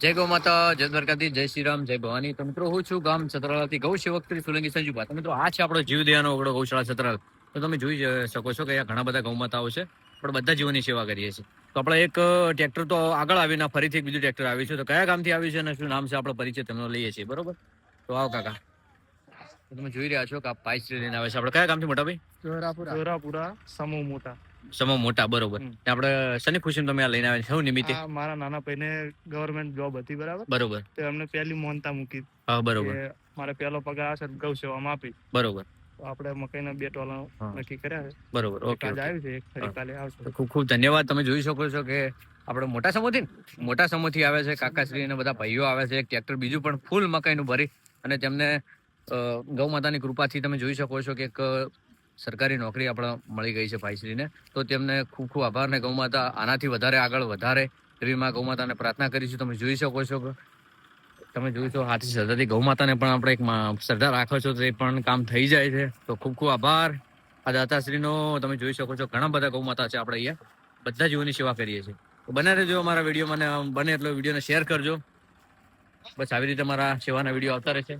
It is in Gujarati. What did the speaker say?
જય ગૌ માતા, જય દ્વારકાધીશ, જય શ્રી રામ, જય ભવાની. તો મિત્રો હું છું ગામ સતરાલાથી ગૌ સેવક શ્રી સોલંકી સંજુભા. તો મિત્રો આ છે આપણો જીવદયાનો ઓગળો ગૌશાળા સતરાલ. તો તમે જોઈ શકો છો કે અહીંયા ઘણા બધા ગૌ માતાઓ છે, પણ બધા જીવોની સેવા કરીએ છીએ. તો આપણે એક ટ્રેક્ટર તો આગળ આવીને ફરીથી એક બીજું ટ્રેક્ટર આવ્યું છે. તો કયા ગામથી આવ્યું છે અને શું નામ છે આપણો પરિચય તેમનો લઈએ છીએ, બરોબર? તો આવો કાકા. તમે જોઈ રહ્યા છો કે આ પાઇસ્ટ્રી લઈને આવે છે. આપણે કયા ગામથી મોટા ભાઈ? ચોરાપુરા સમૂહ મોટા. સમૂહ મોટા, બરોબર. આપણે શની ખુશીમાં તમે આ લઈને આવ્યા છો નિમિત્તે? મારા નાના ભાઈને ગવર્મેન્ટ જોબ હતી, બરાબર, બરોબર. તો એમને પહેલી મોનતા મૂકી. હા, બરોબર. મારે પહેલો પગાર આવશે ગૌ સેવામાં આપી. બરોબર. તો આપણે મકાઈના 2 ટોલા નક્કી કર્યા છે. બરોબર. ઓકે, આજે આવ્યું છે, એક ફરી કાલે આવશે. ખૂબ ખૂબ ધન્યવાદ. તમે જોઈ શકો છો કે આપણે મોટા સમૂહથી આવે છે કાકાશ્રી અને બધા ભાઈઓ આવે છે. એક ટ્રેક્ટર બીજું પણ ફૂલ મકાઈનું ભરી અને તેમને ગૌ માતાની કૃપાથી તમે જોઈ શકો છો કે એક સરકારી નોકરી આપણે મળી ગઈ છે ભાઈશ્રીને. તો તેમને ખૂબ ખૂબ આભાર. ને ગૌ માતા આનાથી વધારે આગળ વધારે એવી માં ગૌ માતાને પ્રાર્થના કરીશું. તમે જોઈ શકો છો કે તમે જોઈશો હાથી શ્રદ્ધાથી ગૌ માતાને પણ આપણે એક શ્રદ્ધા રાખો છો તો એ પણ કામ થઈ જાય છે. તો ખૂબ ખૂબ આભાર આ દાતાશ્રીનો. તમે જોઈ શકો છો ઘણા બધા ગૌ માતા છે આપણે અહીંયા, બધા જીવોની સેવા કરીએ છીએ. તો બને રહેજો અમારા વિડીયો, મને બને એટલો વિડીયોને શેર કરજો. બસ આવી રીતે મારા સેવાના વિડીયો આવતા રહેશે.